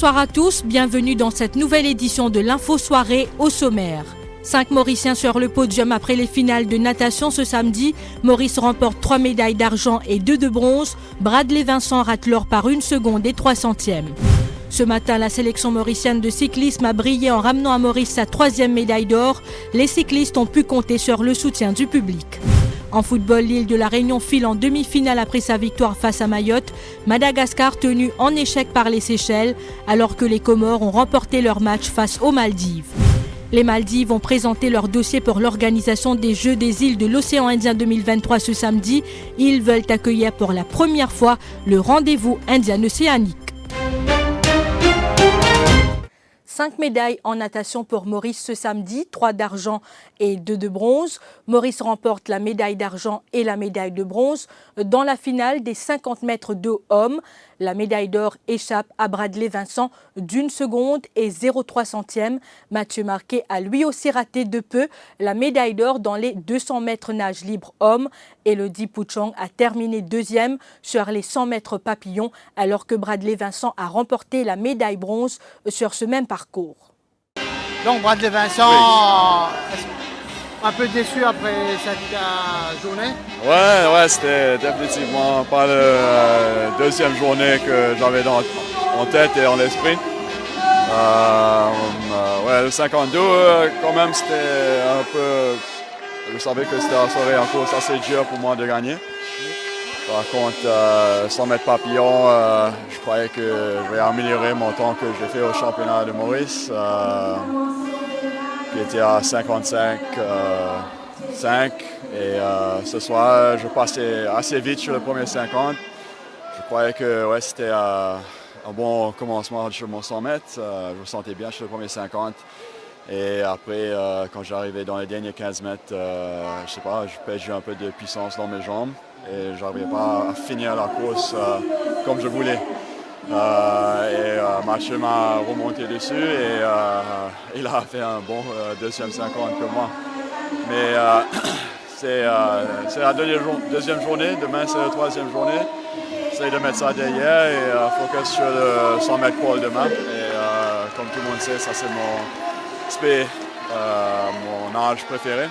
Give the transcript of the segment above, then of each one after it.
Bonsoir à tous, bienvenue dans cette nouvelle édition de l'Info Soirée au sommaire. 5 Mauriciens sur le podium après les finales de natation ce samedi. Maurice remporte 3 médailles d'argent et 2 de bronze. Bradley Vincent rate l'or par 1 seconde et 3 centièmes. Ce matin, la sélection mauricienne de cyclisme a brillé en ramenant à Maurice sa 3e médaille d'or. Les cyclistes ont pu compter sur le soutien du public. En football, l'île de la Réunion file en demi-finale après sa victoire face à Mayotte. Madagascar tenu en échec par les Seychelles, alors que les Comores ont remporté leur match face aux Maldives. Les Maldives ont présenté leur dossier pour l'organisation des Jeux des îles de l'océan Indien 2023 ce samedi. Ils veulent accueillir pour la première fois le rendez-vous indien-océanique. 5 médailles en natation pour Maurice ce samedi, 3 d'argent et 2 de bronze. Maurice remporte la médaille d'argent et la médaille de bronze dans la finale des 50 mètres d'eau hommes. La médaille d'or échappe à Bradley Vincent d'1 seconde et 0,3 centièmes. Mathieu Marquet a lui aussi raté de peu la médaille d'or dans les 200 mètres nage libre hommes. Elodie Pouchong a terminé 2e sur les 100 mètres papillon, alors que Bradley Vincent a remporté la médaille bronze sur ce même parcours. Donc Bradley Vincent, un peu déçu après cette journée? Ouais, c'était définitivement pas la deuxième journée que j'avais en tête et en esprit. Le 52, quand même, c'était un peu... Je savais que c'était une soirée en course assez dure pour moi de gagner. Par contre, 100 mètres papillon, je croyais que je vais améliorer mon temps que j'ai fait au championnat de Maurice, qui était à 55,5. Et ce soir, je passais assez vite sur le premier 50. Je croyais que c'était un bon commencement sur mon 100 mètres. Je me sentais bien sur le premier 50. Et après, quand j'arrivais dans les derniers 15 mètres, je sais pas, je perdais un peu de puissance dans mes jambes et je n'arrivais pas à finir la course comme je voulais. Mathieu m'a remonté dessus et il a fait un bon deuxième 50 que moi. Mais c'est la deuxième journée, demain c'est la 3e journée. J'essaie de mettre ça derrière et focus sur le 100 mètres crawl demain. Et comme tout le monde sait, ça c'est mon âge préféré. Et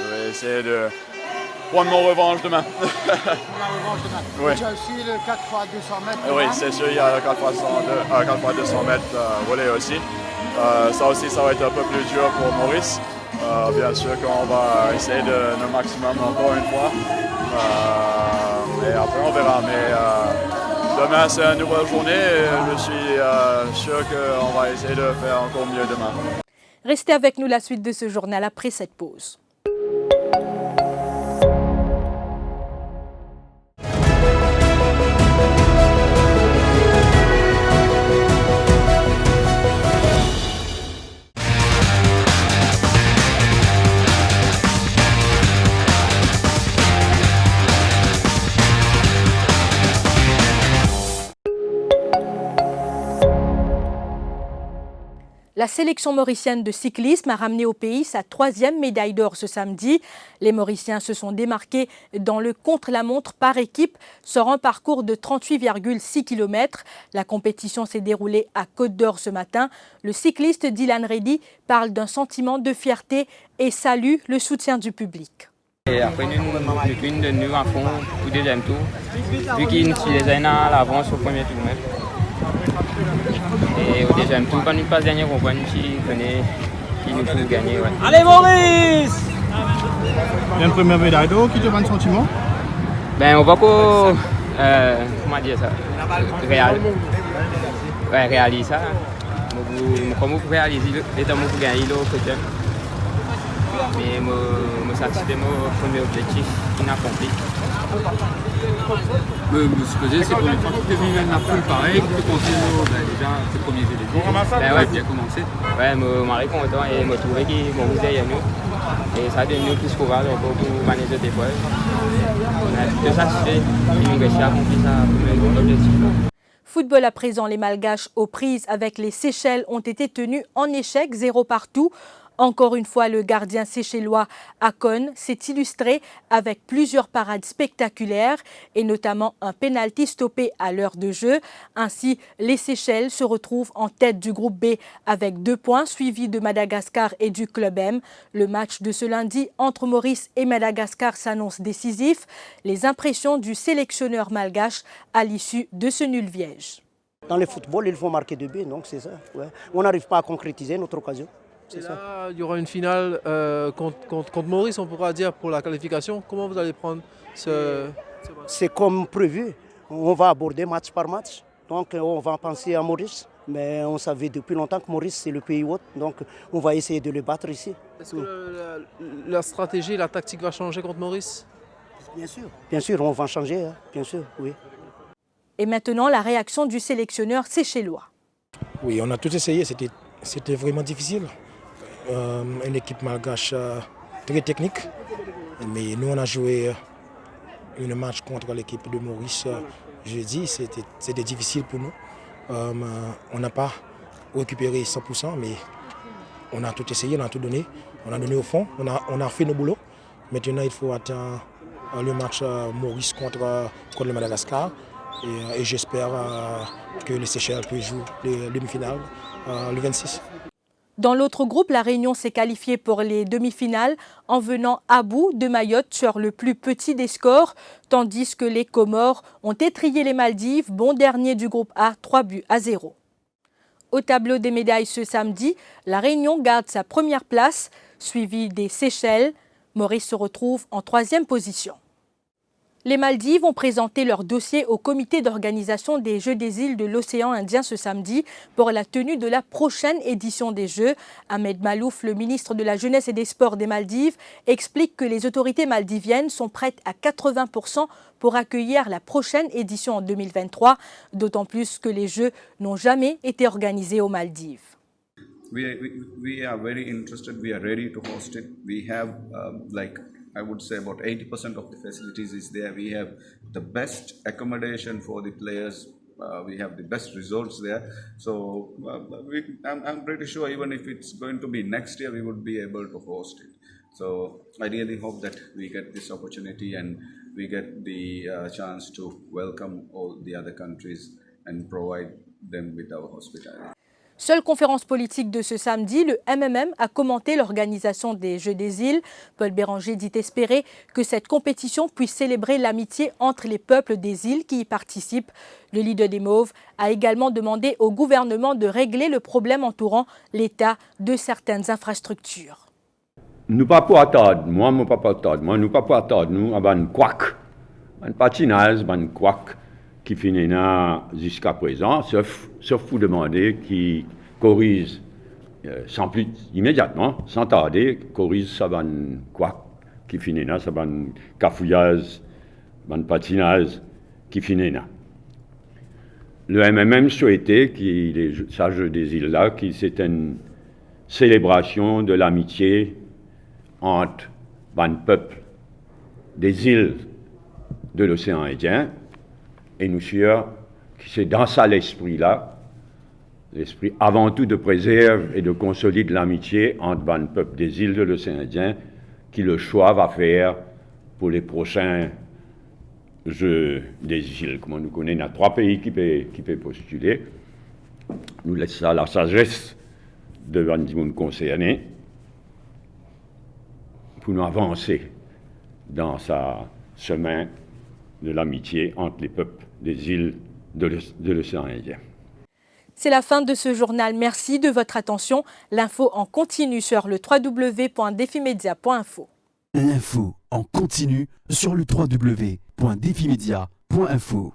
je vais essayer de prendre mon revanche demain. Oui. Tu as aussi le 4x200 mètres. Oui, c'est sûr, il y a le 4x200 mètres relais aussi. Ça aussi, ça va être un peu plus dur pour Maurice. Bien sûr qu'on va essayer de le maximum encore une fois. Et après, on verra. Mais demain, c'est une nouvelle journée et je suis sûr qu'on va essayer de faire encore mieux demain. Restez avec nous la suite de ce journal après cette pause. La sélection mauricienne de cyclisme a ramené au pays sa 3e médaille d'or ce samedi. Les Mauriciens se sont démarqués dans le contre-la-montre par équipe sur un parcours de 38,6 km. La compétition s'est déroulée à Côte d'Or ce matin. Le cycliste Dylan Reddy parle d'un sentiment de fierté et salue le soutien du public. Et après, nous de à fond au deuxième tour, vu qu'il nous les à l'avance au premier tour. Et au deuxième tour, quand nous passons gagner, on voit qui nous faut gagner. Ouais. Allez Maurice! Il y a une première médaille d'or qui te donne un sentiment? Ben on va comment dire ça? Réaliser ça. Comment vous réalisez les temps pour gagner le côté. Mais je satisfait mon premier objectif inaccompli. Me supposer, c'est pour les fois que tu es venu à la foule pareil, que tu pensais déjà tes premiers éléments. Ouais, bien commencé. Ouais, je suis content et je trouve qu'ils m'ont aidé à nous. Et ça donne nous plus courage pour manager des fois. On a tout satisfait et nous avons accompli ça pour mon objectif. Football à présent, les Malgaches aux prises avec les Seychelles ont été tenus en échec, 0 partout. Encore une fois, le gardien séchellois Akon s'est illustré avec plusieurs parades spectaculaires et notamment un pénalty stoppé à l'heure de jeu. Ainsi, les Seychelles se retrouvent en tête du groupe B avec 2 points, suivis de Madagascar et du Club M. Le match de ce lundi entre Maurice et Madagascar s'annonce décisif. Les impressions du sélectionneur malgache à l'issue de ce nul-viège. Dans le football, il faut marquer 2 buts, donc c'est ça. Ouais. On n'arrive pas à concrétiser notre occasion. Et là, il y aura une finale contre Maurice, on pourra dire, pour la qualification. Comment vous allez prendre ce match? C'est comme prévu. On va aborder match par match. Donc on va penser à Maurice. Mais on savait depuis longtemps que Maurice, c'est le pays hôte. Donc on va essayer de le battre ici. Est-ce que la stratégie, la tactique va changer contre Maurice? Bien sûr, on va changer, hein. Bien sûr, oui. Et maintenant, la réaction du sélectionneur séchellois. Oui, on a tout essayé, c'était vraiment difficile. Une équipe malgache très technique, mais nous on a joué un match contre l'équipe de Maurice jeudi, c'était difficile pour nous. On n'a pas récupéré 100%, mais on a tout essayé, on a tout donné, on a donné au fond, on a fait nos boulots. Maintenant il faut attendre le match Maurice contre le Madagascar et j'espère que les Seychelles puissent jouer les demi-finales le 26. Dans l'autre groupe, la Réunion s'est qualifiée pour les demi-finales en venant à bout de Mayotte sur le plus petit des scores, tandis que les Comores ont étrillé les Maldives, bon dernier du groupe A, 3-0. Au tableau des médailles ce samedi, la Réunion garde sa première place, suivie des Seychelles. Maurice se retrouve en 3e position. Les Maldives ont présenté leur dossier au comité d'organisation des Jeux des îles de l'océan Indien ce samedi pour la tenue de la prochaine édition des Jeux. Ahmed Malouf, le ministre de la Jeunesse et des Sports des Maldives, explique que les autorités maldiviennes sont prêtes à 80% pour accueillir la prochaine édition en 2023, d'autant plus que les Jeux n'ont jamais été organisés aux Maldives. We are very interested, we are ready to host it. We have I would say about 80% of the facilities is there. We have the best accommodation for the players. We have the best resorts there. So I'm pretty sure even if it's going to be next year, we would be able to host it. So I really hope that we get this opportunity and we get the chance to welcome all the other countries and provide them with our hospitality. Seule conférence politique de ce samedi, le MMM a commenté l'organisation des Jeux des îles. Paul Béranger dit espérer que cette compétition puisse célébrer l'amitié entre les peuples des îles qui y participent. Le leader des Mauves a également demandé au gouvernement de régler le problème entourant l'état de certaines infrastructures. Nous pas pour attendre, moi nous pas pour attendre, nous avons couac, un patinage, un couac qui finit là jusqu'à présent, sauf vous demander qui corrige sans plus immédiatement, sans tarder, corrige ça va quoi qui finit là, ça va cafouillage, un patinage qui finit là. Le MMM souhaitait qu'il les Jeux des îles là, qu'il c'était une célébration de l'amitié entre le peuple des îles de l'océan Indien. Et nous sommes que c'est dans ça l'esprit-là, l'esprit avant tout de préserver et de consolider l'amitié entre le peuple des îles de l'océan Indien, qui le choix va faire pour les prochains Jeux des îles. Comme on nous connaît, il y a 3 pays qui peuvent postuler. Nous laissons ça la sagesse devant les gens concernés pour nous avancer dans sa chemin de l'amitié entre les peuples des îles de l'océan Indien. C'est la fin de ce journal. Merci de votre attention. L'info en continu sur le www.defimedia.info. L'info en continu sur le www.defimedia.info.